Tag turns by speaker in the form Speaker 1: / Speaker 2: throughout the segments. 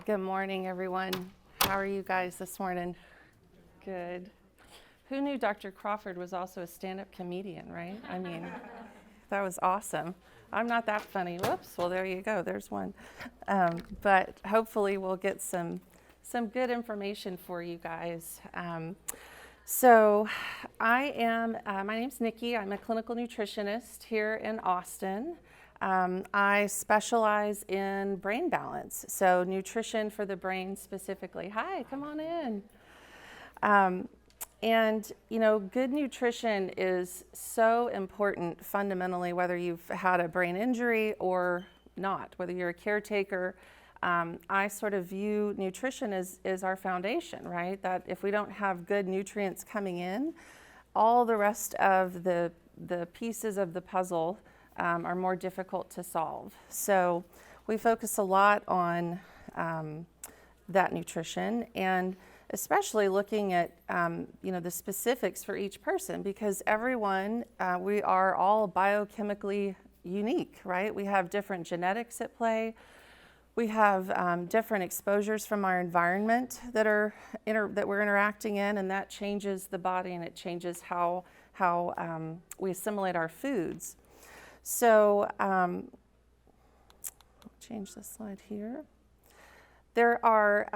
Speaker 1: Good morning, everyone. How are you guys this morning? Good. Who knew Dr. Crawford was also a stand-up comedian, right? I mean, that was awesome. I'm not that funny. Whoops. Well, there you go. There's one. But hopefully we'll get some good information for you guys. So my name's Nikki. I'm a clinical nutritionist here in Austin. I specialize in brain balance, so nutrition for the brain specifically. Hi, come on in. And, you know, good nutrition is so important fundamentally, whether you've had a brain injury or not, whether you're a caretaker. I sort of view nutrition as our foundation, right? That if we don't have good nutrients coming in, all the rest of the pieces of the puzzle are more difficult to solve. So we focus a lot on that nutrition, and especially looking at the specifics for each person, because everyone, we are all biochemically unique, right? We have different genetics at play. We have different exposures from our environment that we're interacting in, and that changes the body, and it changes how we assimilate our foods. So, I'll change the slide here. There are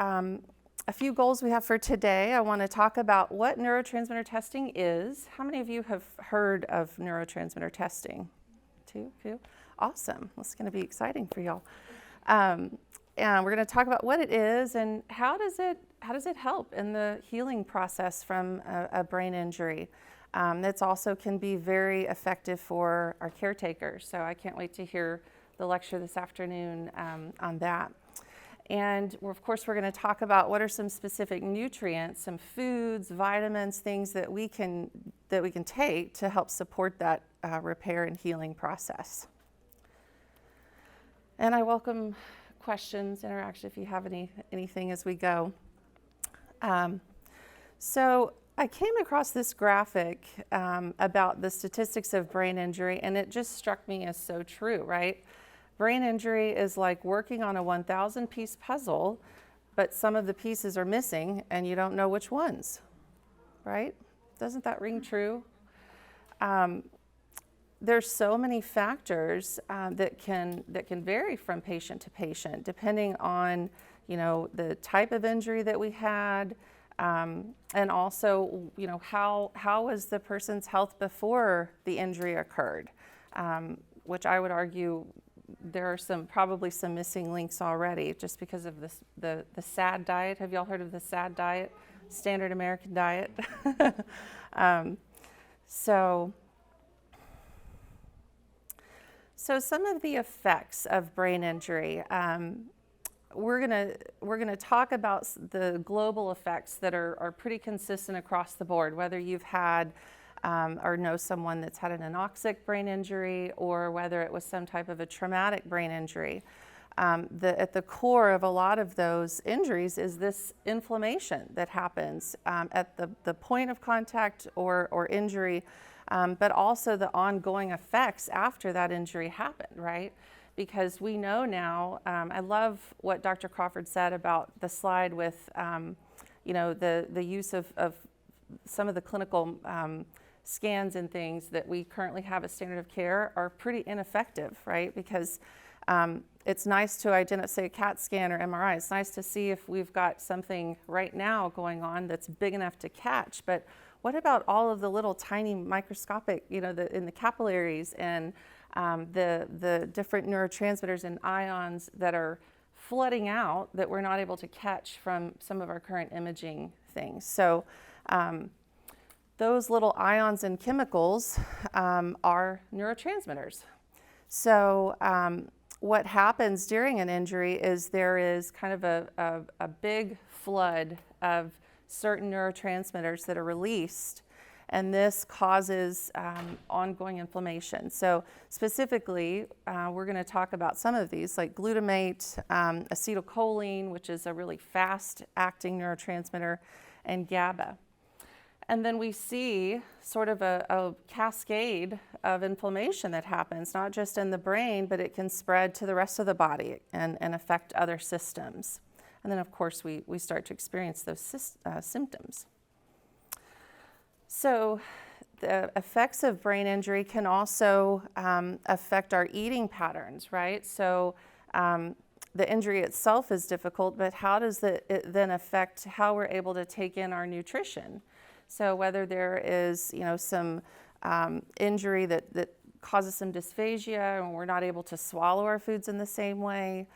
Speaker 1: a few goals we have for today. I want to talk about what neurotransmitter testing is. How many of you have heard of neurotransmitter testing? Two? Awesome. This is going to be exciting for y'all. And we're going to talk about what it is and how does it help in the healing process from a brain injury. That's also can be very effective for our caretakers. So I can't wait to hear the lecture this afternoon on that. And we're going to talk about what are some specific nutrients, some foods, vitamins, things that we can take to help support that repair and healing process. And I welcome questions, interaction if you have anything as we go. So I came across this graphic about the statistics of brain injury, and it just struck me as so true, right? Brain injury is like working on a 1,000-piece puzzle, but some of the pieces are missing, and you don't know which ones, right? Doesn't that ring true? There's so many factors that can vary from patient to patient, depending on, the type of injury that we had, and also, how was the person's health before the injury occurred, which I would argue there are probably some missing links already just because of the SAD diet. Have y'all heard of the SAD diet? Standard American diet. So some of the effects of brain injury, we're gonna talk about the global effects that are pretty consistent across the board, whether you've had or know someone that's had an anoxic brain injury or whether it was some type of a traumatic brain injury. At the core of a lot of those injuries is this inflammation that happens at the point of contact or injury, but also the ongoing effects after that injury happened, right? Because we know now, I love what Dr. Crawford said about the slide with, the use of some of the clinical scans and things that we currently have as standard of care are pretty ineffective, right? Because it's nice to identify, say, a CAT scan or MRI. It's nice to see if we've got something right now going on that's big enough to catch. But what about all of the little tiny microscopic, in the capillaries and the different neurotransmitters and ions that are flooding out that we're not able to catch from some of our current imaging things. So those little ions and chemicals are neurotransmitters. So what happens during an injury is there is kind of a big flood of certain neurotransmitters that are released, and this causes ongoing inflammation. So specifically, we're going to talk about some of these, like glutamate, acetylcholine, which is a really fast-acting neurotransmitter, and GABA. And then we see sort of a cascade of inflammation that happens, not just in the brain, but it can spread to the rest of the body and affect other systems. And then, of course, we start to experience those symptoms. So the effects of brain injury can also affect our eating patterns, right? So the injury itself is difficult, but how does it then affect how we're able to take in our nutrition? So whether there is, some injury that causes some dysphagia and we're not able to swallow our foods in the same way.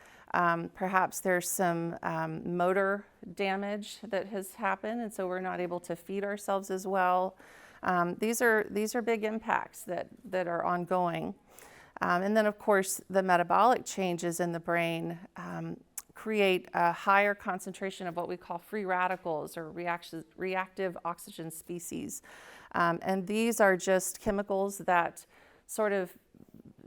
Speaker 1: Perhaps there's some motor damage that has happened, and so we're not able to feed ourselves as well. These are big impacts that are ongoing. And then, of course, the metabolic changes in the brain create a higher concentration of what we call free radicals or reactive oxygen species. And these are just chemicals that sort of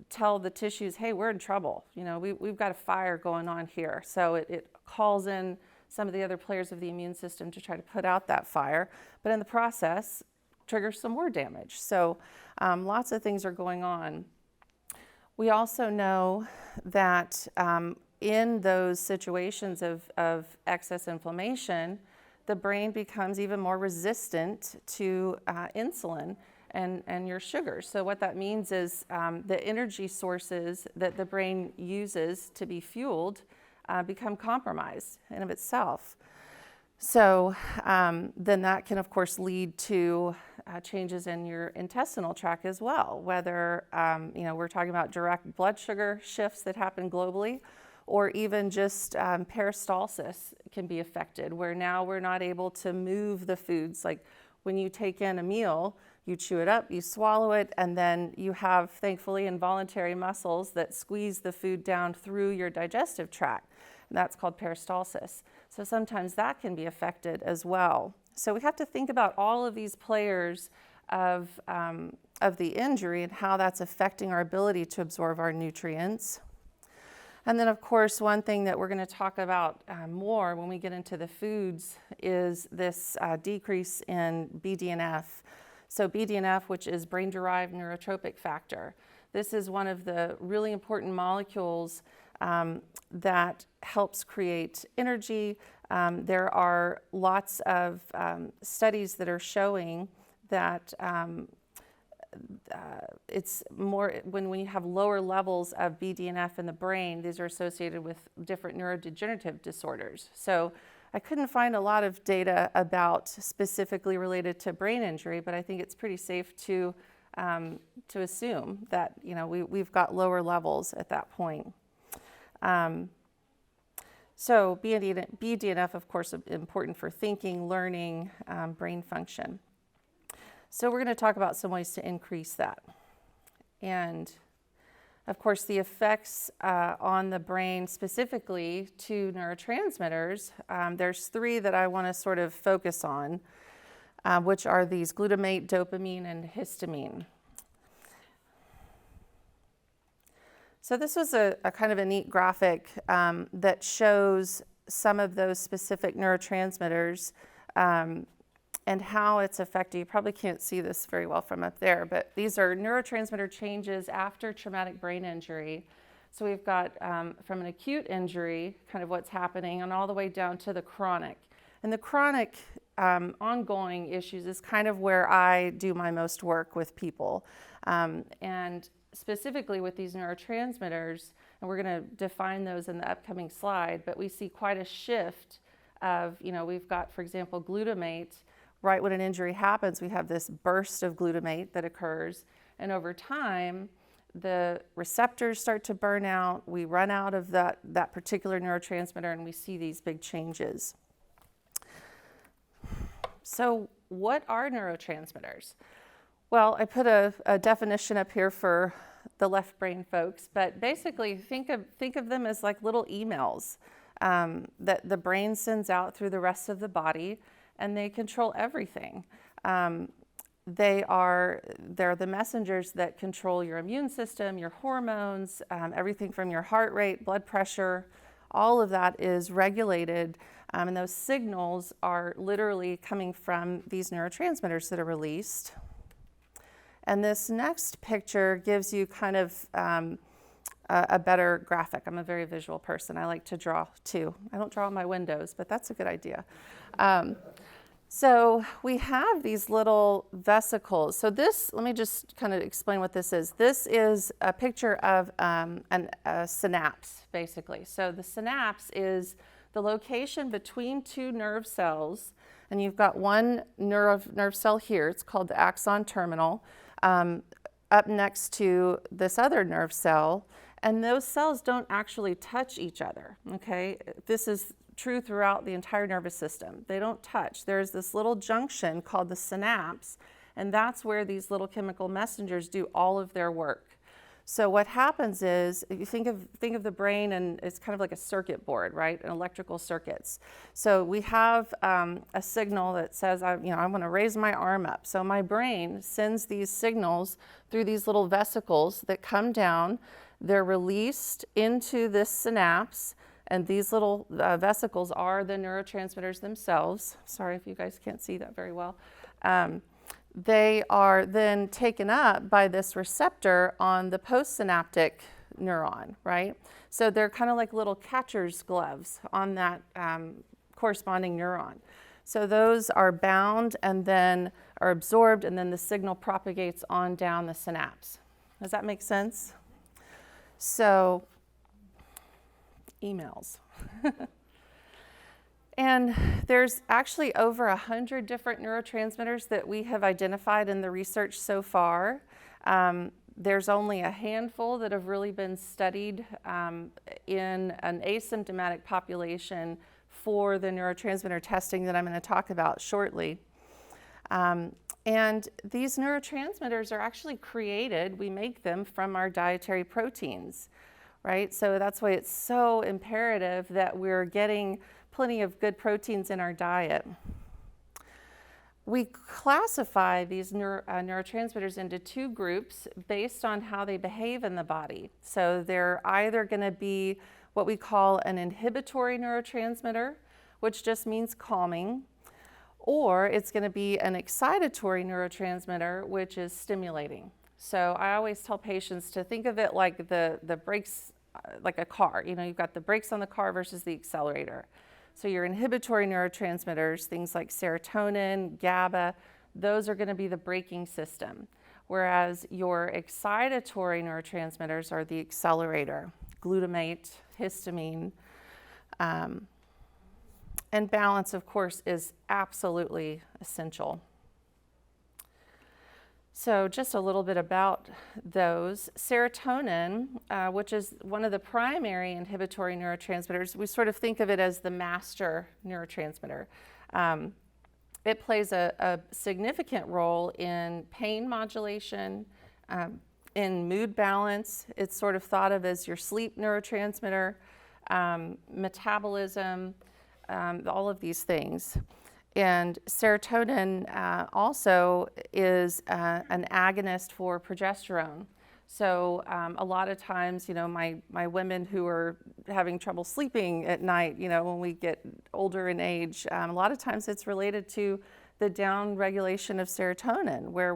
Speaker 1: tell the tissues, hey, we're in trouble. We've got a fire going on here. So it calls in some of the other players of the immune system to try to put out that fire. But in the process, triggers some more damage. So lots of things are going on. We also know that in those situations of excess inflammation, the brain becomes even more resistant to insulin and your sugars. So what that means is the energy sources that the brain uses to be fueled become compromised in of itself. So then that can, of course, lead to changes in your intestinal tract as well, whether we're talking about direct blood sugar shifts that happen globally, or even just peristalsis can be affected, where now we're not able to move the foods. Like when you take in a meal, you chew it up, you swallow it, and then you have, thankfully, involuntary muscles that squeeze the food down through your digestive tract. And that's called peristalsis. So sometimes that can be affected as well. So we have to think about all of these players of the injury and how that's affecting our ability to absorb our nutrients. And then, of course, one thing that we're going to talk about more when we get into the foods is this decrease in BDNF. So BDNF, which is brain-derived neurotropic factor. This is one of the really important molecules that helps create energy. There are lots of studies that are showing that it's more when you have lower levels of BDNF in the brain, these are associated with different neurodegenerative disorders. So I couldn't find a lot of data about specifically related to brain injury, but I think it's pretty safe to assume that we've got lower levels at that point. So BDNF, of course, is important for thinking, learning, brain function. So we're going to talk about some ways to increase that. And of course, the effects on the brain specifically to neurotransmitters, there's three that I want to sort of focus on, which are these glutamate, dopamine, and histamine. So this was a kind of a neat graphic that shows some of those specific neurotransmitters and how it's affected. You probably can't see this very well from up there, but these are neurotransmitter changes after traumatic brain injury. So we've got from an acute injury, kind of what's happening, and all the way down to the chronic. And the chronic ongoing issues is kind of where I do my most work with people. And specifically with these neurotransmitters, and we're going to define those in the upcoming slide, but we see quite a shift of, we've got, for example, glutamate. Right when an injury happens, we have this burst of glutamate that occurs, and over time, the receptors start to burn out, we run out of that particular neurotransmitter, and we see these big changes. So what are neurotransmitters? Well, I put a definition up here for the left brain folks, but basically think of them as like little emails that the brain sends out through the rest of the body, and they control everything. They're the messengers that control your immune system, your hormones, everything from your heart rate, blood pressure, all of that is regulated, and those signals are literally coming from these neurotransmitters that are released. And this next picture gives you kind of a better graphic. I'm a very visual person. I like to draw too. I don't draw on my windows, but that's a good idea. So we have these little vesicles. So this, let me just kind of explain what this is. This is a picture of a synapse, basically. So the synapse is the location between two nerve cells, and you've got one nerve cell here. It's called the axon terminal, up next to this other nerve cell, and those cells don't actually touch each other, okay? This is true throughout the entire nervous system. They don't touch. There's this little junction called the synapse, and that's where these little chemical messengers do all of their work. So what happens is, you think of the brain, and it's kind of like a circuit board, right? And electrical circuits. So we have a signal that says, I want to raise my arm up. So my brain sends these signals through these little vesicles that come down. They're released into this synapse, and these little vesicles are the neurotransmitters themselves. Sorry if you guys can't see that very well. They are then taken up by this receptor on the postsynaptic neuron, right? So they're kind of like little catcher's gloves on that corresponding neuron. So those are bound and then are absorbed, and then the signal propagates on down the synapse. Does that make sense? So, emails. And there's actually over 100 different neurotransmitters that we have identified in the research so far. There's only a handful that have really been studied in an asymptomatic population for the neurotransmitter testing that I'm going to talk about shortly. And these neurotransmitters are actually created, we make them from our dietary proteins, right? So that's why it's so imperative that we're getting plenty of good proteins in our diet. We classify these neurotransmitters into two groups based on how they behave in the body. So they're either going to be what we call an inhibitory neurotransmitter, which just means calming, or it's going to be an excitatory neurotransmitter, which is stimulating. So I always tell patients to think of it like the brakes, like a car. You've got the brakes on the car versus the accelerator. So your inhibitory neurotransmitters, things like serotonin, GABA, those are going to be the braking system. Whereas your excitatory neurotransmitters are the accelerator, glutamate, histamine. And balance, of course, is absolutely essential. So just a little bit about those. Serotonin, which is one of the primary inhibitory neurotransmitters, we sort of think of it as the master neurotransmitter. It plays a significant role in pain modulation, in mood balance. It's sort of thought of as your sleep neurotransmitter, metabolism, all of these things. And serotonin also is an agonist for progesterone. So a lot of times, my women who are having trouble sleeping at night, when we get older in age, a lot of times it's related to the down regulation of serotonin, where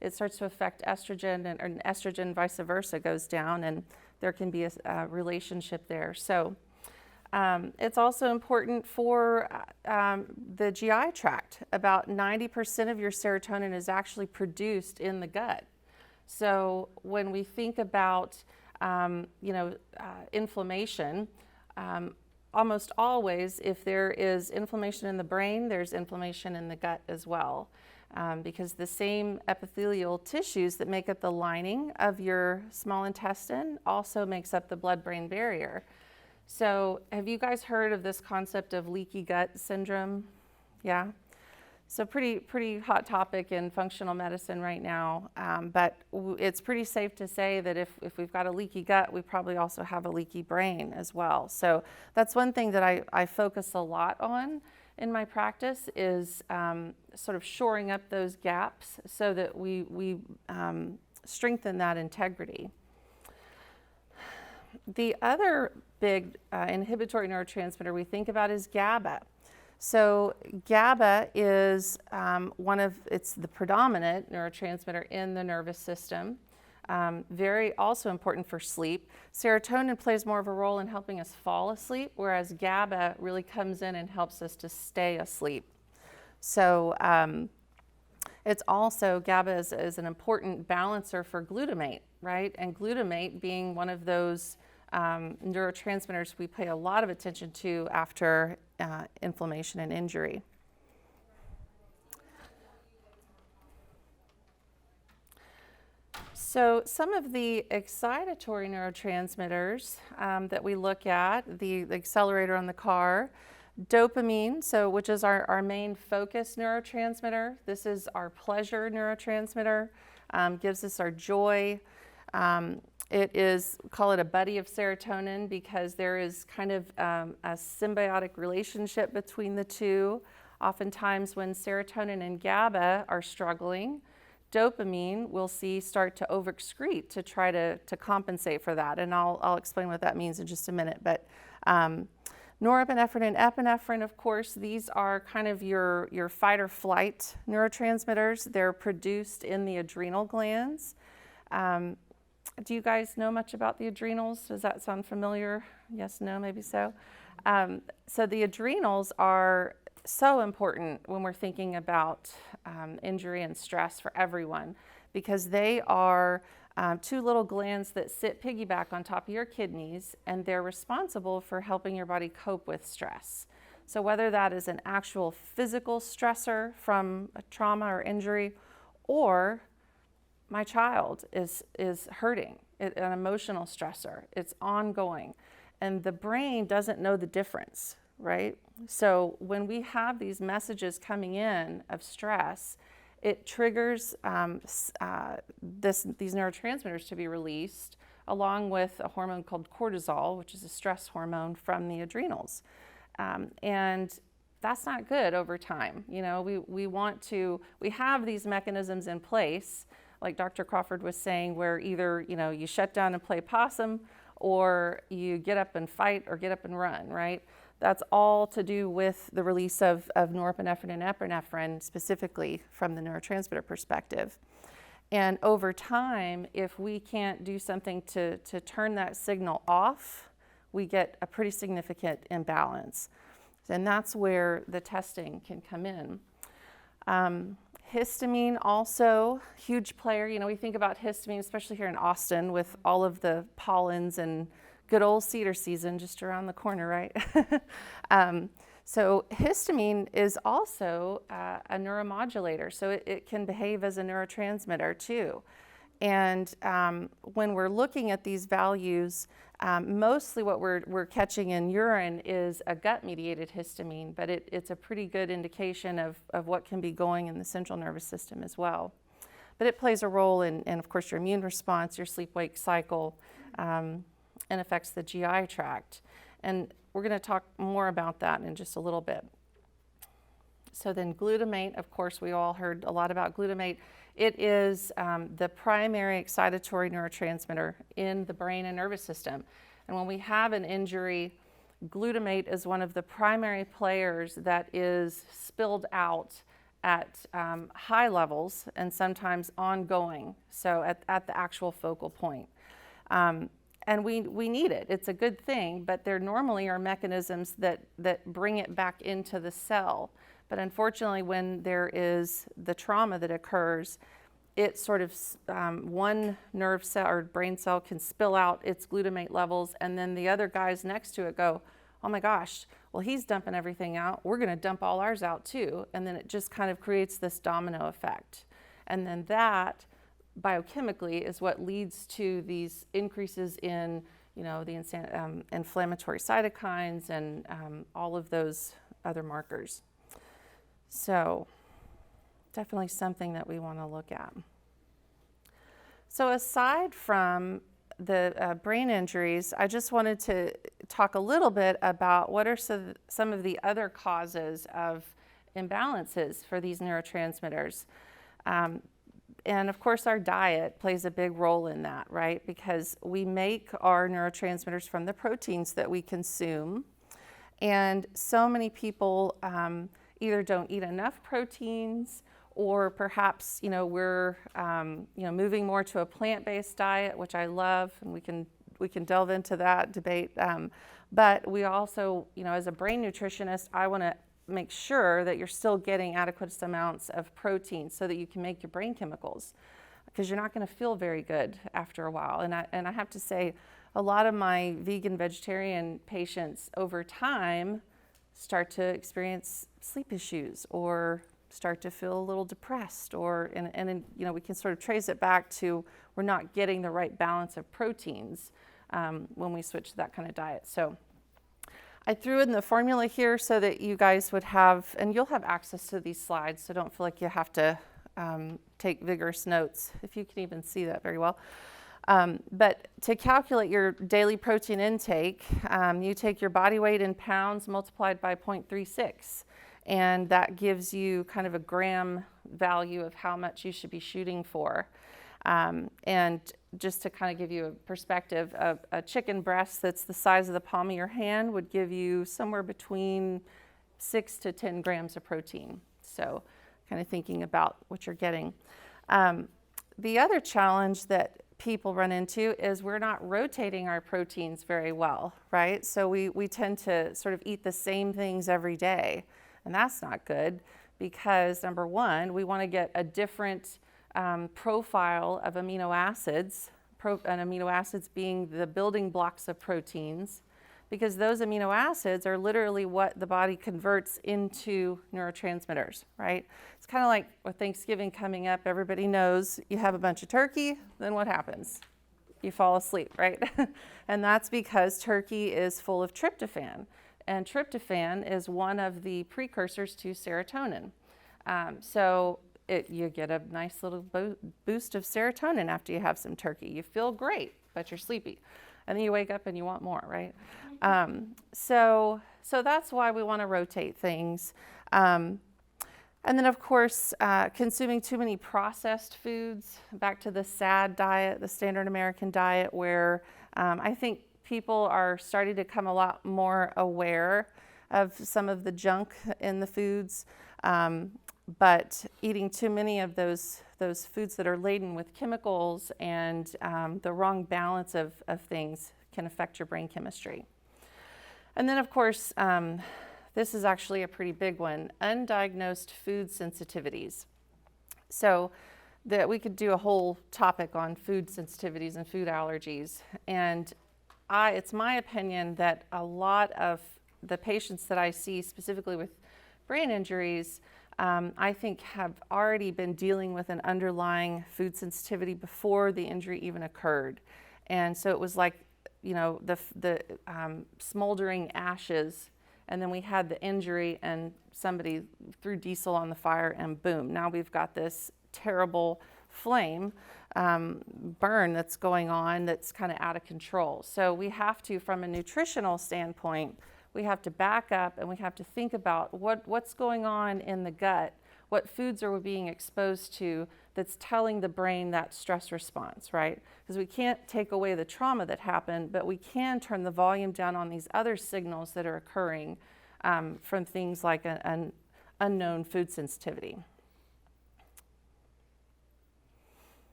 Speaker 1: it starts to affect estrogen, and estrogen vice versa goes down, and there can be a relationship there. So it's also important for the GI tract. About 90% of your serotonin is actually produced in the gut. So when we think about, inflammation, almost always, if there is inflammation in the brain, there's inflammation in the gut as well. Because the same epithelial tissues that make up the lining of your small intestine also makes up the blood-brain barrier. So have you guys heard of this concept of leaky gut syndrome? Yeah? So pretty hot topic in functional medicine right now, but it's pretty safe to say that if we've got a leaky gut, we probably also have a leaky brain as well. So that's one thing that I focus a lot on in my practice is sort of shoring up those gaps so that we strengthen that integrity. The other big inhibitory neurotransmitter we think about is GABA. So GABA is it's the predominant neurotransmitter in the nervous system. Very also important for sleep. Serotonin plays more of a role in helping us fall asleep, whereas GABA really comes in and helps us to stay asleep. So it's also, GABA is an important balancer for glutamate, right? And glutamate being one of those neurotransmitters we pay a lot of attention to after inflammation and injury. So some of the excitatory neurotransmitters that we look at, the accelerator on the car, dopamine, which is our main focus neurotransmitter. This is our pleasure neurotransmitter, gives us our joy. It is, call it a buddy of serotonin because there is kind of a symbiotic relationship between the two. Oftentimes when serotonin and GABA are struggling, dopamine we'll see start to overexcrete to try to compensate for that. And I'll explain what that means in just a minute. But norepinephrine and epinephrine, of course, these are kind of your fight or flight neurotransmitters. They're produced in the adrenal glands. Do you guys know much about the adrenals? Does that sound familiar? Yes, no, maybe so. So the adrenals are so important when we're thinking about injury and stress for everyone, because they are two little glands that sit piggyback on top of your kidneys, and they're responsible for helping your body cope with stress. So whether that is an actual physical stressor from a trauma or injury, or my child is hurting, an emotional stressor, it's ongoing, and the brain doesn't know the difference, right? So when we have these messages coming in of stress, it triggers these neurotransmitters to be released, along with a hormone called cortisol, which is a stress hormone from the adrenals. And that's not good over time. You know, we have these mechanisms in place, like Dr. Crawford was saying, where either, you know, you shut down and play possum, or you get up and fight, or get up and run, right? That's all to do with the release of norepinephrine and epinephrine, specifically from the neurotransmitter perspective. And over time, if we can't do something to turn that signal off, we get a pretty significant imbalance. And that's where the testing can come in. Histamine also, huge player. You know, we think about histamine, especially here in Austin, with all of the pollens and good old cedar season just around the corner, right? So histamine is also a neuromodulator, so it can behave as a neurotransmitter too. And when we're looking at these values, mostly what we're catching in urine is a gut-mediated histamine, but it's a pretty good indication of what can be going in the central nervous system as well. But it plays a role in of course, your immune response, your sleep-wake cycle, and affects the GI tract. And we're going to talk more about that in just a little bit. So then glutamate, of course, we all heard a lot about glutamate. It is the primary excitatory neurotransmitter in the brain and nervous system. And when we have an injury, glutamate is one of the primary players that is spilled out at high levels and sometimes ongoing, so at the actual focal point. And we need it. It's a good thing, but there normally are mechanisms that bring it back into the cell. But unfortunately, when there is the trauma that occurs, it sort of, one nerve cell or brain cell can spill out its glutamate levels, and then the other guys next to it go, oh my gosh, well, he's dumping everything out. We're going to dump all ours out too. And then it just kind of creates this domino effect. And then that biochemically is what leads to these increases in, the inflammatory cytokines and all of those other markers. So definitely something that we want to look at. So aside from the brain injuries, I just wanted to talk a little bit about what are some of the other causes of imbalances for these neurotransmitters. And of course, our diet plays a big role in that, right? Because we make our neurotransmitters from the proteins that we consume. And so many people either don't eat enough proteins, or perhaps, we're, moving more to a plant-based diet, which I love, and we can delve into that debate. But we also, as a brain nutritionist, I want to make sure that you're still getting adequate amounts of protein so that you can make your brain chemicals, because you're not going to feel very good after a while. And I have to say, a lot of my vegan, vegetarian patients over time start to experience sleep issues or start to feel a little depressed, and we can sort of trace it back to we're not getting the right balance of proteins when we switch to that kind of diet. So I threw in the formula here so that you guys would have, and you'll have access to these slides, so don't feel like you have to take vigorous notes, if you can even see that very well. But to calculate your daily protein intake, you take your body weight in pounds multiplied by 0.36, and that gives you kind of a gram value of how much you should be shooting for. And just to kind of give you a perspective, a chicken breast that's the size of the palm of your hand would give you somewhere between 6 to 10 grams of protein. So kind of thinking about what you're getting. The other challenge that people run into is we're not rotating our proteins very well, right? So we tend to sort of eat the same things every day, and that's not good, because number one, we want to get a different profile of amino acids, and amino acids being the building blocks of proteins, because those amino acids are literally what the body converts into neurotransmitters, right? It's kind of like with Thanksgiving coming up, everybody knows you have a bunch of turkey, then what happens? You fall asleep, right? And that's because turkey is full of tryptophan, and tryptophan is one of the precursors to serotonin. You get a nice little boost of serotonin after you have some turkey. You feel great, but you're sleepy. And then you wake up and you want more, right? So that's why we want to rotate things. And then, of course, consuming too many processed foods, back to the SAD diet, the standard American diet, where I think people are starting to become a lot more aware of some of the junk in the foods. But eating too many of those foods that are laden with chemicals and the wrong balance of things can affect your brain chemistry. And then, of course, this is actually a pretty big one, undiagnosed food sensitivities. So that we could do a whole topic on food sensitivities and food allergies. And it's my opinion that a lot of the patients that I see, specifically with brain injuries, I think have already been dealing with an underlying food sensitivity before the injury even occurred. And so it was like, the smoldering ashes, and then we had the injury and somebody threw diesel on the fire, and boom, now we've got this terrible flame burn that's going on that's kind of out of control. So we have to, from a nutritional standpoint, we have to back up and we have to think about what's going on in the gut, what foods are we being exposed to that's telling the brain that stress response, right? Because we can't take away the trauma that happened, but we can turn the volume down on these other signals that are occurring from things like an unknown food sensitivity.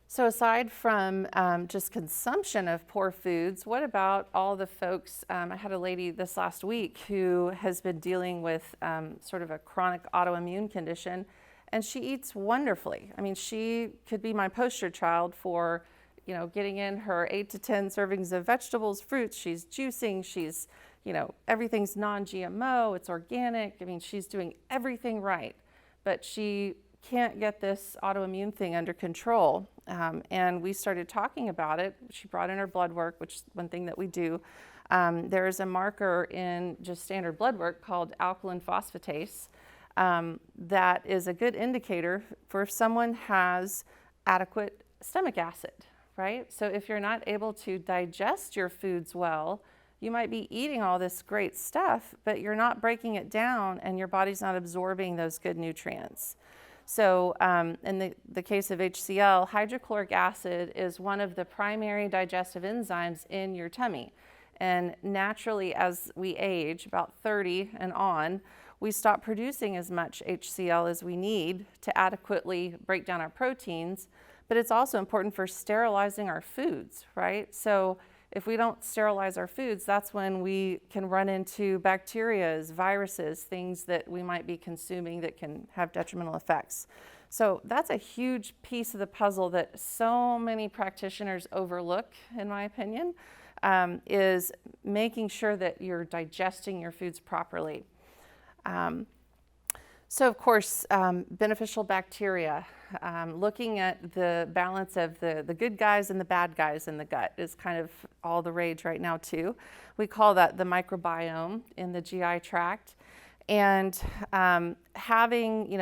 Speaker 1: So aside from just consumption of poor foods, what about all the folks, I had a lady this last week who has been dealing with sort of a chronic autoimmune condition, and she eats wonderfully. I mean, she could be my poster child for, getting in her 8 to 10 servings of vegetables, fruits. She's juicing, she's, everything's non-GMO, it's organic. I mean, she's doing everything right, but she can't get this autoimmune thing under control. And we started talking about it. She brought in her blood work, which is one thing that we do. There is a marker in just standard blood work called alkaline phosphatase that is a good indicator for if someone has adequate stomach acid, right? So if you're not able to digest your foods well, you might be eating all this great stuff, but you're not breaking it down and your body's not absorbing those good nutrients. So in the case of HCl, hydrochloric acid is one of the primary digestive enzymes in your tummy. And naturally, as we age, about 30 and on, we stop producing as much HCl as we need to adequately break down our proteins. But it's also important for sterilizing our foods, right? So if we don't sterilize our foods, that's when we can run into bacteria, viruses, things that we might be consuming that can have detrimental effects. So that's a huge piece of the puzzle that so many practitioners overlook, in my opinion, is making sure that you're digesting your foods properly. So of course, beneficial bacteria, looking at the balance of the good guys and the bad guys in the gut is kind of all the rage right now too. We call that the microbiome in the GI tract. And having,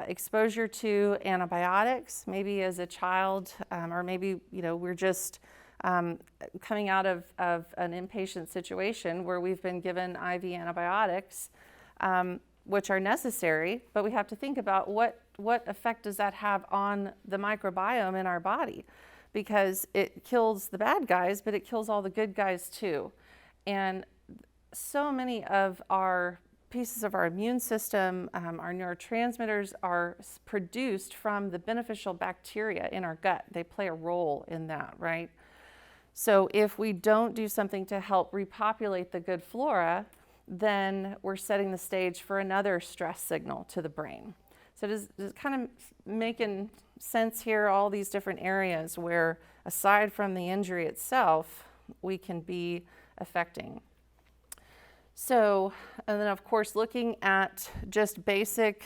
Speaker 1: exposure to antibiotics, maybe as a child, or maybe, we're just coming out of an inpatient situation where we've been given IV antibiotics, which are necessary, but we have to think about what effect does that have on the microbiome in our body, because it kills the bad guys, but it kills all the good guys too. And so many of our pieces of our immune system, our neurotransmitters are produced from the beneficial bacteria in our gut. They play a role in that, right? So if we don't do something to help repopulate the good flora, then we're setting the stage for another stress signal to the brain. So does it kind of making sense here, all these different areas where, aside from the injury itself, we can be affecting. So, and then of course, looking at just basic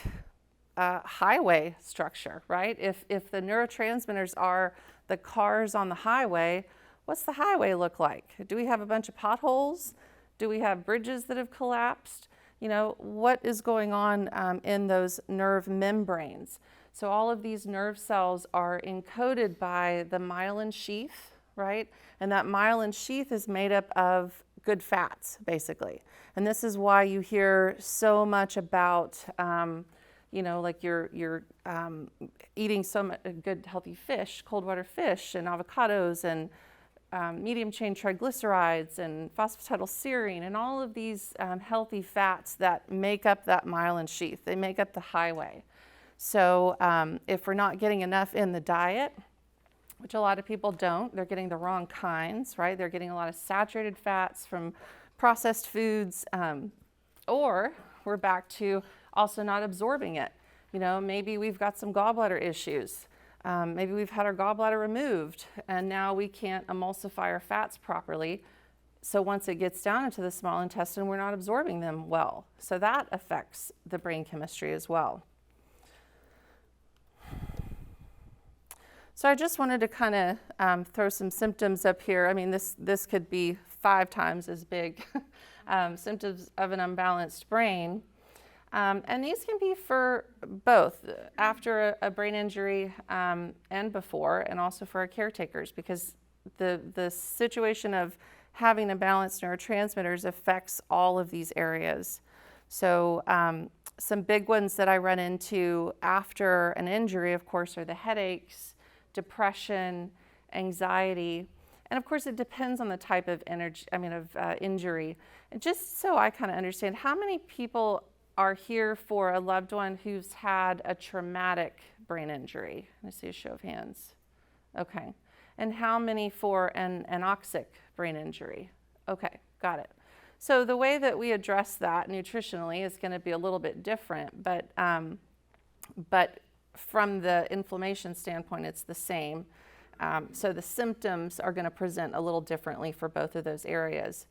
Speaker 1: highway structure, right? If the neurotransmitters are the cars on the highway, what's the highway look like? Do we have a bunch of potholes? Do we have bridges that have collapsed? What is going on in those nerve membranes? So all of these nerve cells are encoded by the myelin sheath, right? And that myelin sheath is made up of good fats, basically. And this is why you hear so much about, like you're eating so much good healthy fish, cold water fish and avocados and medium chain triglycerides and phosphatidylserine and all of these healthy fats that make up that myelin sheath. They make up the highway. So if we're not getting enough in the diet, which a lot of people don't, they're getting the wrong kinds, right? They're getting a lot of saturated fats from processed foods, or we're back to also not absorbing it. Maybe we've got some gallbladder issues. Maybe we've had our gallbladder removed and now we can't emulsify our fats properly. So once it gets down into the small intestine, we're not absorbing them well. So that affects the brain chemistry as well. So I just wanted to kind of throw some symptoms up here. I mean, this could be 5 times as big, symptoms of an unbalanced brain. And these can be for both after a brain injury and before, and also for our caretakers, because the situation of having imbalanced neurotransmitters affects all of these areas. So some big ones that I run into after an injury, of course, are the headaches, depression, anxiety, and of course it depends on the type of injury. And just so I kind of understand, how many people are here for a loved one who's had a traumatic brain injury? Let's see a show of hands. Okay. And how many for an anoxic brain injury? Okay, got it. So the way that we address that nutritionally is going to be a little bit different, but from the inflammation standpoint, it's the same. So the symptoms are going to present a little differently for both of those areas.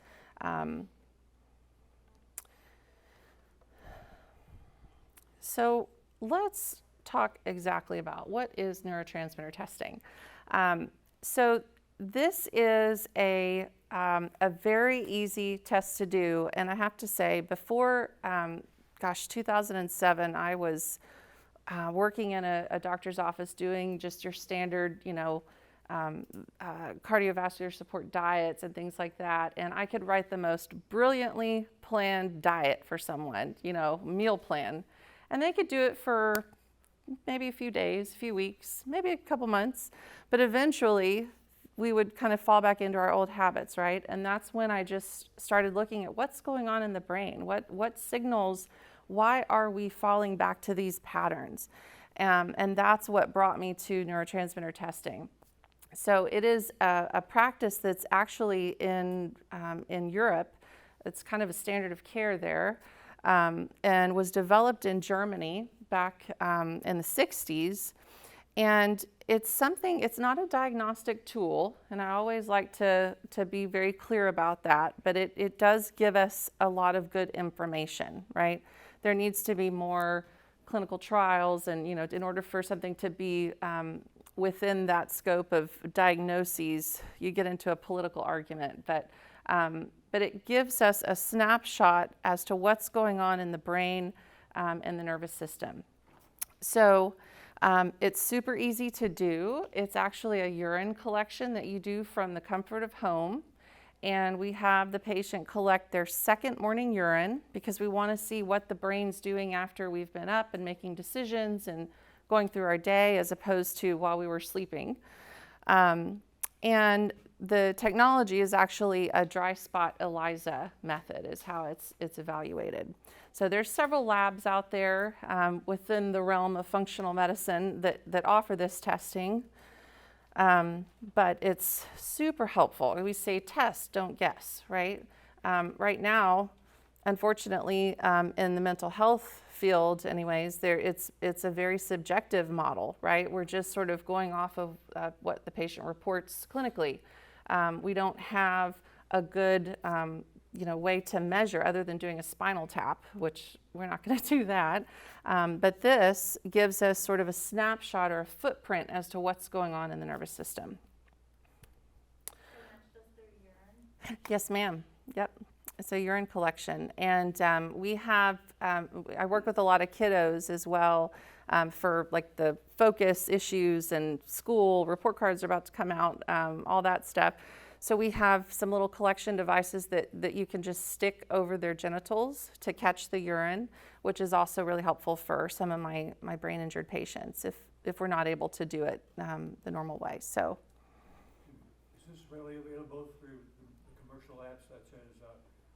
Speaker 1: So let's talk exactly about what is neurotransmitter testing. So this is a very easy test to do, and I have to say, before 2007, I was working in a doctor's office doing just your standard, cardiovascular support diets and things like that. And I could write the most brilliantly planned diet for someone, meal plan. And they could do it for maybe a few days, a few weeks, maybe a couple months. But eventually we would kind of fall back into our old habits, right? And that's when I just started looking at what's going on in the brain, what signals, why are we falling back to these patterns? And that's what brought me to neurotransmitter testing. So it is a practice that's actually in Europe. It's kind of a standard of care there, and was developed in Germany back in the 60s. And it's not a diagnostic tool, and I always like to be very clear about that, but it does give us a lot of good information, right? There needs to be more clinical trials, and in order for something to be within that scope of diagnoses, you get into a political argument, but it gives us a snapshot as to what's going on in the brain and the nervous system. So it's super easy to do. It's actually a urine collection that you do from the comfort of home. And we have the patient collect their second morning urine because we want to see what the brain's doing after we've been up and making decisions and going through our day as opposed to while we were sleeping. And the technology is actually a dry spot ELISA method is how it's evaluated. So there's several labs out there within the realm of functional medicine that offer this testing, but it's super helpful. We say test, don't guess, right? Right now, unfortunately, in the mental health field anyways, it's a very subjective model, right? We're just sort of going off of what the patient reports clinically. We don't have a good way to measure other than doing a spinal tap, which we're not going to do that. But this gives us sort of a snapshot or a footprint as to what's going on in the nervous system.
Speaker 2: So that's just their urine?
Speaker 1: Yes, ma'am. Yep. It's a urine collection. And we have, I work with a lot of kiddos as well for like the focus issues and school, report cards are about to come out, all that stuff. So we have some little collection devices that you can just stick over their genitals to catch the urine, which is also really helpful for some of my brain injured patients if we're not able to do it the normal way. So,
Speaker 3: is this readily available through the commercial apps such as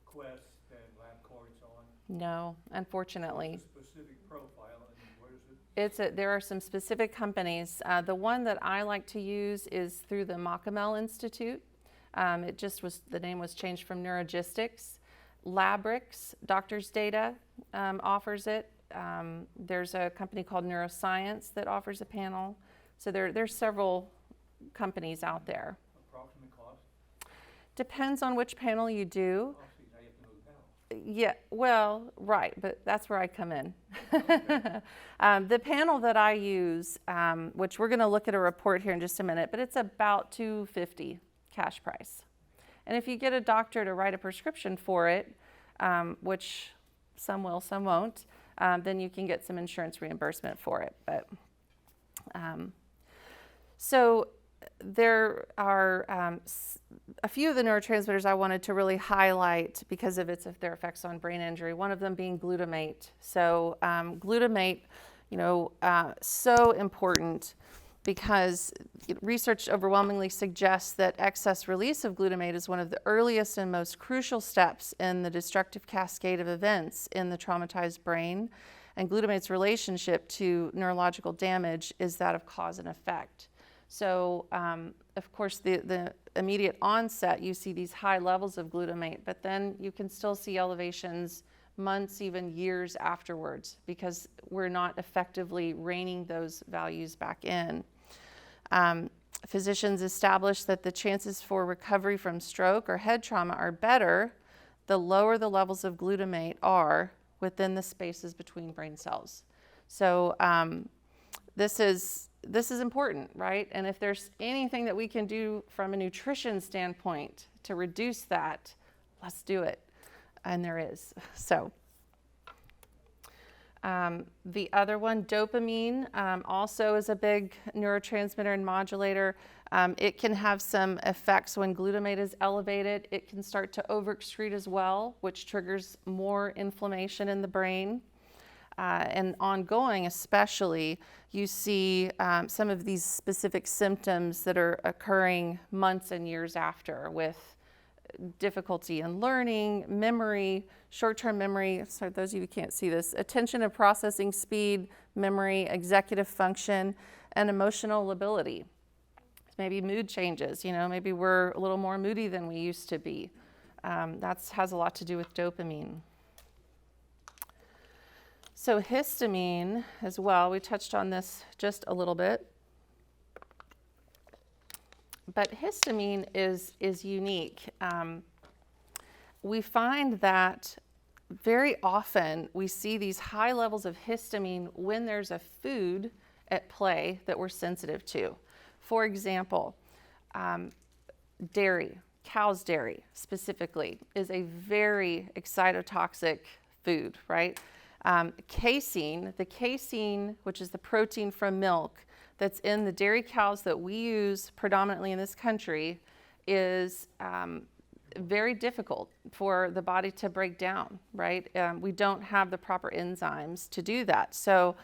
Speaker 3: Quest and LabCorp and so on?
Speaker 1: No, unfortunately.
Speaker 3: What's the specific profile and where is it?
Speaker 1: There are some specific companies. The one that I like to use is through the Makamel Institute. The name was changed from Neurogistics. Labrix, Doctors Data, offers it. There's a company called Neuroscience that offers a panel. So there's several companies out there.
Speaker 3: Approximate cost?
Speaker 1: Depends on which panel you do.
Speaker 3: Obviously, now you have to move the panel.
Speaker 1: Yeah, well, right, but that's where I come in. The panel that I use, which we're going to look at a report here in just a minute, but it's about $250 cash price. And if you get a doctor to write a prescription for it, which some will, some won't, then you can get some insurance reimbursement for it. But so there are a few of the neurotransmitters I wanted to really highlight because of their effects on brain injury. One of them being glutamate. So glutamate, so important because research overwhelmingly suggests that excess release of glutamate is one of the earliest and most crucial steps in the destructive cascade of events in the traumatized brain. And glutamate's relationship to neurological damage is that of cause and effect. So, of course, the immediate onset, you see these high levels of glutamate, but then you can still see elevations months, even years afterwards, because we're not effectively reining those values back in. Physicians establish that the chances for recovery from stroke or head trauma are better the lower the levels of glutamate are within the spaces between brain cells. So this is important, right? And if there's anything that we can do from a nutrition standpoint to reduce that, let's do it. And there is. So the other one, dopamine, also is a big neurotransmitter and modulator. It can have some effects when glutamate is elevated. It can start to overexcrete as well, which triggers more inflammation in the brain. and ongoing especially, you see some of these specific symptoms that are occurring months and years after, with difficulty in learning, memory, short-term memory, so those of you who can't see this, attention and processing speed, memory, executive function, and emotional lability. Maybe mood changes, maybe we're a little more moody than we used to be. That has a lot to do with dopamine. So histamine as well, we touched on this just a little bit. But histamine is unique. We find that very often we see these high levels of histamine when there's a food at play that we're sensitive to. For example, dairy, cow's dairy specifically, is a very excitotoxic food, right? Casein, the casein, which is the protein from milk that's in the dairy cows that we use predominantly in this country, is very difficult for the body to break down, right? We don't have the proper enzymes to do that. So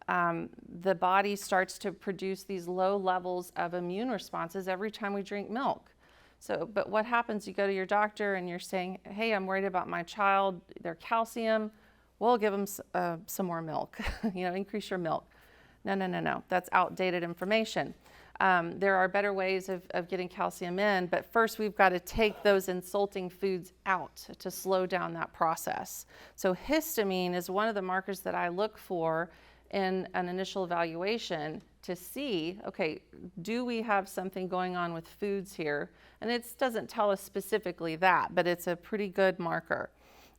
Speaker 1: the body starts to produce these low levels of immune responses every time we drink milk. So, but what happens, you go to your doctor and you're saying, hey, I'm worried about my child, their calcium. We'll give them some more milk, increase your milk. No. That's outdated information. There are better ways of getting calcium in, but first we've got to take those insulting foods out to slow down that process. So histamine is one of the markers that I look for in an initial evaluation to see, okay, do we have something going on with foods here? And it doesn't tell us specifically that, but it's a pretty good marker.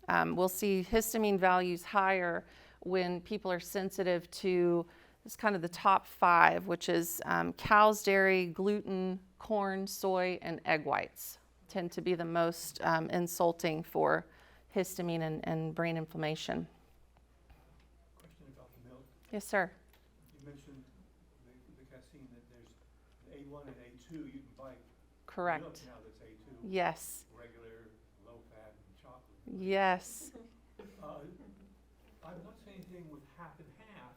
Speaker 1: We'll see histamine values higher when people are sensitive to it's kind of the top 5, which is cow's dairy, gluten, corn, soy, and egg whites tend to be the most insulting for histamine and brain inflammation.
Speaker 3: Question about the milk.
Speaker 1: Yes, sir.
Speaker 3: You mentioned the casein, that there's A1 and A2. You can buy
Speaker 1: Correct.
Speaker 3: milk now that's A2.
Speaker 1: Yes.
Speaker 3: Regular, low fat, and chocolate.
Speaker 1: Yes.
Speaker 3: I'm not saying anything with half and half.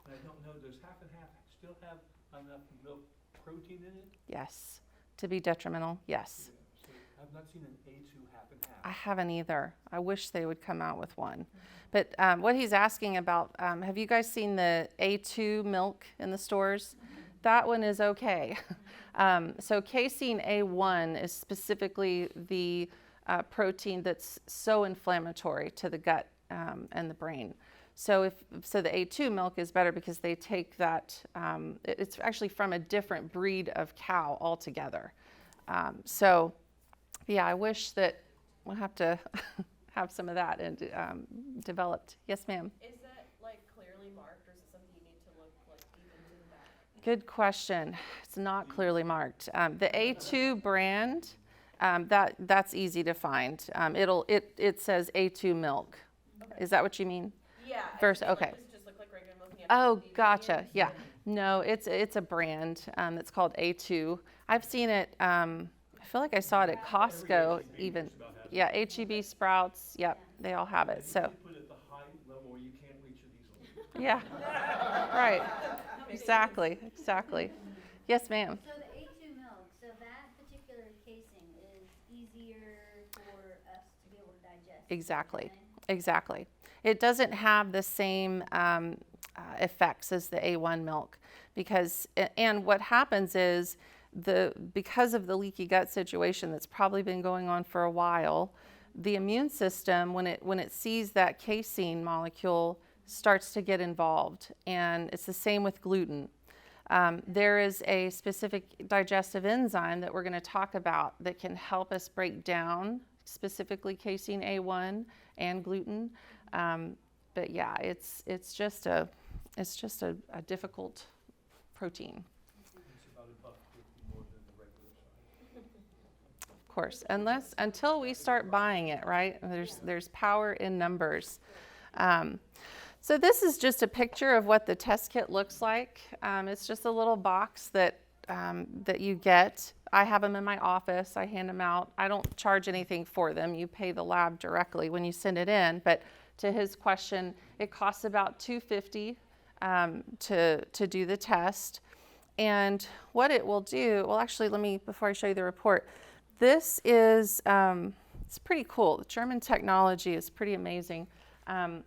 Speaker 3: And I don't know, does half and half still have enough milk protein in it?
Speaker 1: Yes. To be detrimental, yes.
Speaker 3: Yeah, so I've not seen an A2 half and half.
Speaker 1: I haven't either. I wish they would come out with one. But what he's asking about, have you guys seen the A2 milk in the stores? That one is okay. So casein A1 is specifically the protein that's so inflammatory to the gut and the brain. So the A2 milk is better because they take that, it's actually from a different breed of cow altogether. So yeah, I wish that we'll have to have some of that and developed. Yes, ma'am.
Speaker 4: Is that clearly marked, or is it something you need to look deep into that?
Speaker 1: Good question. It's not clearly marked. The A2 brand, that's easy to find. It says A2 milk.
Speaker 4: Okay.
Speaker 1: Is that what you mean?
Speaker 4: Yeah.
Speaker 1: First, okay.
Speaker 4: Does it just look like regular milk? And you have
Speaker 1: Oh,
Speaker 4: to leave it
Speaker 1: gotcha.
Speaker 4: in?
Speaker 1: Yeah. No, it's a brand that's called A2. I've seen it. I feel like I saw it at Costco even. Yeah, HEB, Sprouts. Yep, they all have it. So.
Speaker 3: You put it at the high level where you can't reach it easily.
Speaker 1: Yeah. Right. Exactly. Yes, ma'am.
Speaker 2: So the A2 milk, so that particular casing is easier for us to be able to digest.
Speaker 1: Exactly. It doesn't have the same effects as the A1 milk and what happens is because of the leaky gut situation that's probably been going on for a while, the immune system, when it sees that casein molecule, starts to get involved. And it's the same with gluten. There is a specific digestive enzyme that we're going to talk about that can help us break down specifically casein A1 and gluten. But yeah, it's just a difficult protein.
Speaker 3: It's about $1.50 more than the regular size.
Speaker 1: Of course, until we start buying it, right? There's power in numbers. So this is just a picture of what the test kit looks like. It's just a little box that you get. I have them in my office. I hand them out. I don't charge anything for them. You pay the lab directly when you send it in, but to his question, it costs about $250 to do the test. And what it will do, well, actually, before I show you the report, this is, it's pretty cool. The German technology is pretty amazing. I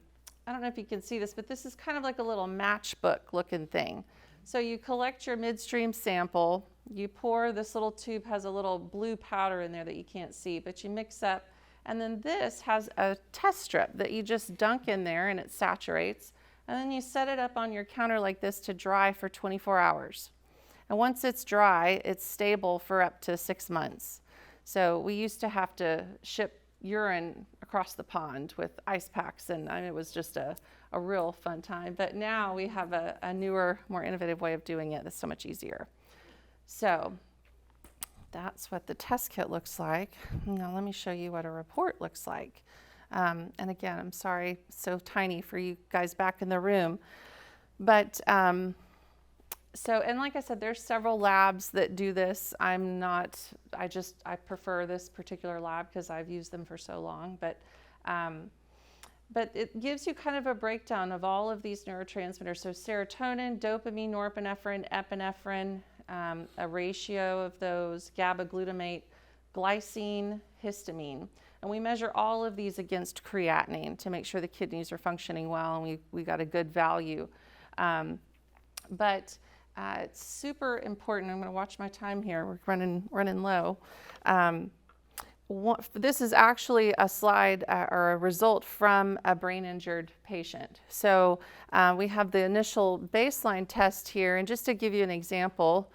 Speaker 1: don't know if you can see this, but this is kind of like a little matchbook looking thing. So you collect your midstream sample, you pour, this little tube has a little blue powder in there that you can't see, but you mix up, and then this has a test strip that you just dunk in there and it saturates, and then you set it up on your counter like this to dry for 24 hours. And once it's dry, it's stable for up to 6 months. So we used to have to ship urine across the pond with ice packs, and it was just a real fun time. But now we have a newer, more innovative way of doing it that's so much easier. So that's what the test kit looks like. Now let me show you what a report looks like. And again, I'm sorry, it's so tiny for you guys back in the room. But and like I said, there's several labs that do this. I prefer this particular lab because I've used them for so long. But it gives you kind of a breakdown of all of these neurotransmitters. So serotonin, dopamine, norepinephrine, epinephrine, a ratio of those, GABA, glutamate, glycine, histamine. And we measure all of these against creatinine to make sure the kidneys are functioning well and we got a good value. But it's super important. I'm going to watch my time here. We're running low. This is actually a slide or a result from a brain injured patient. So we have the initial baseline test here, and just to give you an example,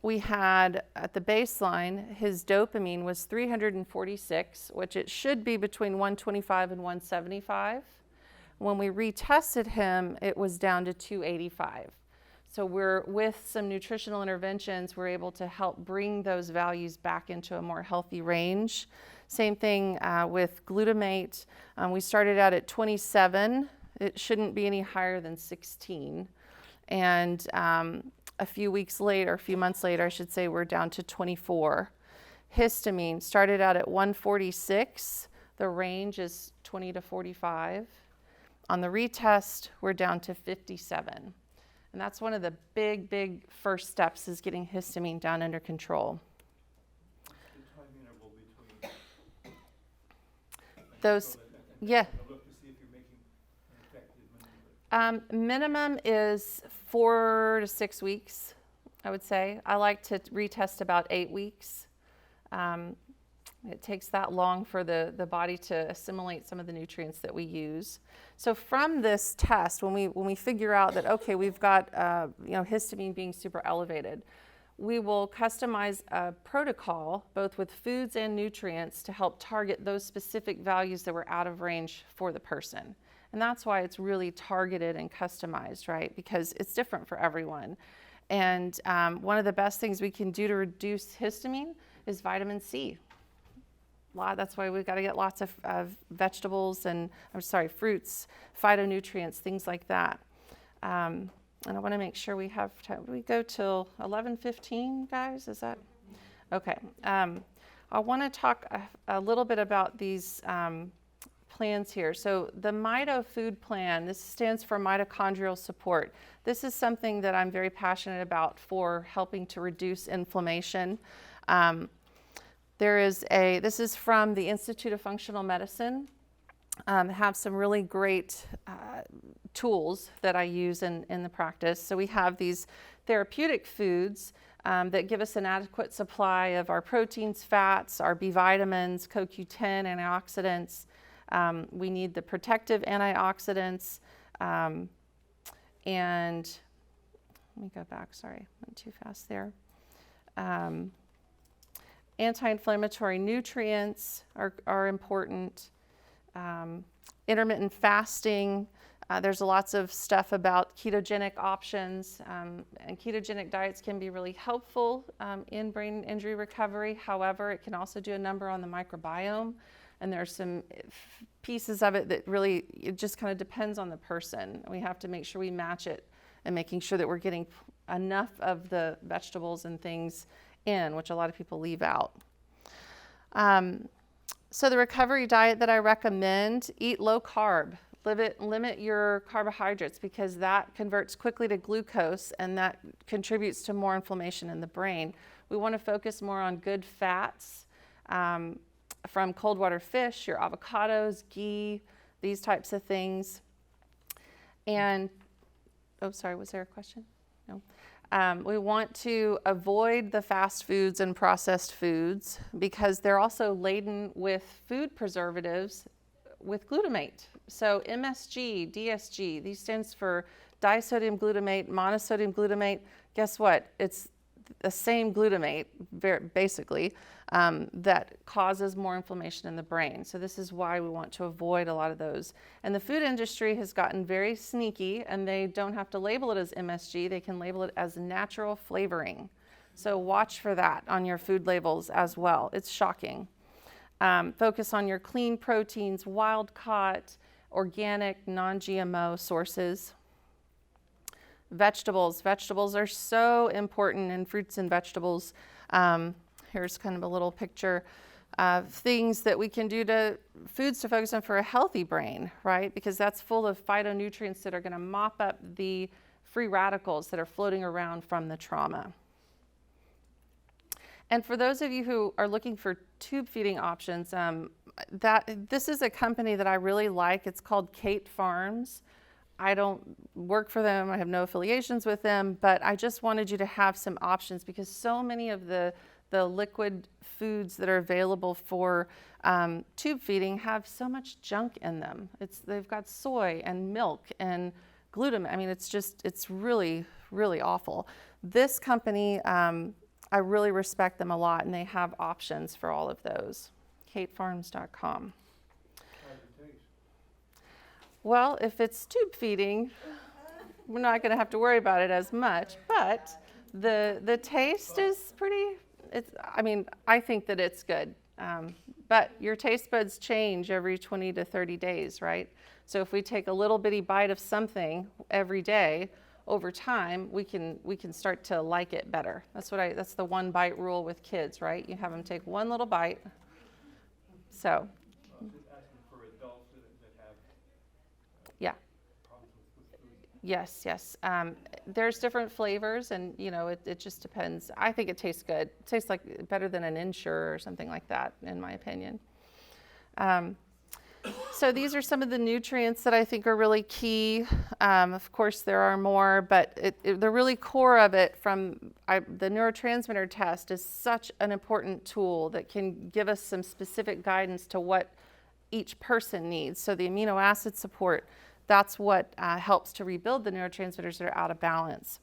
Speaker 1: we had at the baseline, his dopamine was 346, which it should be between 125 and 175. When we retested him, it was down to 285. So with some nutritional interventions, we're able to help bring those values back into a more healthy range. Same thing with glutamate. We started out at 27. It shouldn't be any higher than 16. And a few months later, I should say, we're down to 24. Histamine started out at 146. The range is 20 to 45. On the retest, we're down to 57. And that's one of the big first steps, is getting histamine down under control.
Speaker 3: The time interval between
Speaker 1: Those, yeah.
Speaker 3: Look to see if you're making an effective maneuver.
Speaker 1: Minimum is 4 to 6 weeks, I would say. I like to retest about 8 weeks. It takes that long for the body to assimilate some of the nutrients that we use. So from this test, when we figure out that, okay, we've got histamine being super elevated, we will customize a protocol both with foods and nutrients to help target those specific values that were out of range for the person. And that's why it's really targeted and customized, right? Because it's different for everyone. And one of the best things we can do to reduce histamine is vitamin C. That's why we've got to get lots of vegetables and, fruits, phytonutrients, things like that. And I want to make sure we have time. We go till 11:15, guys? Is that? Okay. I want to talk a little bit about these plans here. So the Mito Food Plan, this stands for mitochondrial support. This is something that I'm very passionate about for helping to reduce inflammation. This is from the Institute of Functional Medicine. Have some really great tools that I use in the practice. So we have these therapeutic foods that give us an adequate supply of our proteins, fats, our B vitamins, CoQ10, antioxidants. We need the protective antioxidants. And let me go back, sorry, went too fast there. Anti-inflammatory nutrients are important. Intermittent fasting. There's lots of stuff about ketogenic options, and ketogenic diets can be really helpful in brain injury recovery. However, it can also do a number on the microbiome, and there's some pieces of it that really, it just kind of depends on the person. We have to make sure we match it and making sure that we're getting enough of the vegetables and things in, which a lot of people leave out. So the recovery diet that I recommend, eat low carb. Limit your carbohydrates because that converts quickly to glucose and that contributes to more inflammation in the brain. We want to focus more on good fats from cold water fish, your avocados, ghee, these types of things. And, oh, sorry, was there a question? No. We want to avoid the fast foods and processed foods because they're also laden with food preservatives with glutamate. So MSG, DSG, these stands for disodium glutamate, monosodium glutamate. Guess what? It's the same glutamate, basically, that causes more inflammation in the brain. So this is why we want to avoid a lot of those. And the food industry has gotten very sneaky, and they don't have to label it as MSG. They can label it as natural flavoring. So watch for that on your food labels as well. It's shocking. Focus on your clean proteins, wild-caught, organic, non-GMO sources. Vegetables. Vegetables are so important in fruits and vegetables. Here's kind of a little picture of things that we can do foods to focus on for a healthy brain, right? Because that's full of phytonutrients that are going to mop up the free radicals that are floating around from the trauma. And for those of you who are looking for tube feeding options, this is a company that I really like. It's called Kate Farms. I don't work for them. I have no affiliations with them, but I just wanted you to have some options because so many of the liquid foods that are available for tube feeding have so much junk in them. They've got soy and milk and glutamate. I mean, it's really, really awful. This company, I really respect them a lot, and they have options for all of those. katefarms.com.
Speaker 3: How does it taste?
Speaker 1: Well, if it's tube feeding, we're not going to have to worry about it as much, but the taste is pretty, I think that it's good. But your taste buds change every 20 to 30 days, right? So if we take a little bitty bite of something every day, over time, we can start to like it better. That's the one bite rule with kids, right? You have them take one little bite. So.
Speaker 3: I was just asking for adults that have
Speaker 1: Yeah.
Speaker 3: problems with food.
Speaker 1: Yes. There's different flavors, and it just depends. I think it tastes good. It tastes like better than an Ensure or something like that, in my opinion. So these are some of the nutrients that I think are really key. Of course, there are more, but the really core of it the neurotransmitter test is such an important tool that can give us some specific guidance to what each person needs. So the amino acid support, that's what helps to rebuild the neurotransmitters that are out of balance.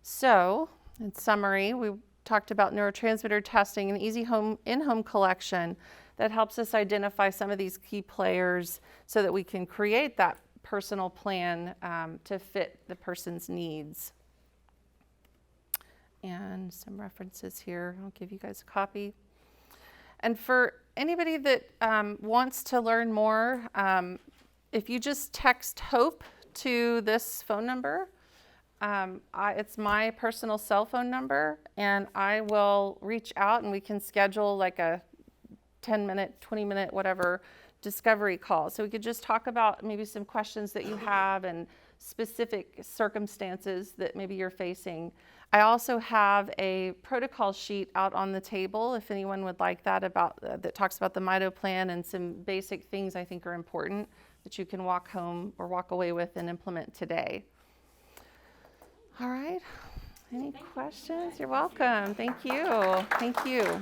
Speaker 1: So in summary, we talked about neurotransmitter testing, an easy in-home collection that helps us identify some of these key players so that we can create that personal plan to fit the person's needs. And some references here. I'll give you guys a copy. And for anybody that wants to learn more, if you just text HOPE to this phone number, it's my personal cell phone number, and I will reach out and we can schedule like a 10-minute, 20-minute, whatever discovery call. So we could just talk about maybe some questions that you have and specific circumstances that maybe you're facing. I also have a protocol sheet out on the table if anyone would like that that talks about the MITO plan and some basic things I think are important that you can walk home or walk away with and implement today. All right. Any questions? You're welcome. Thank you.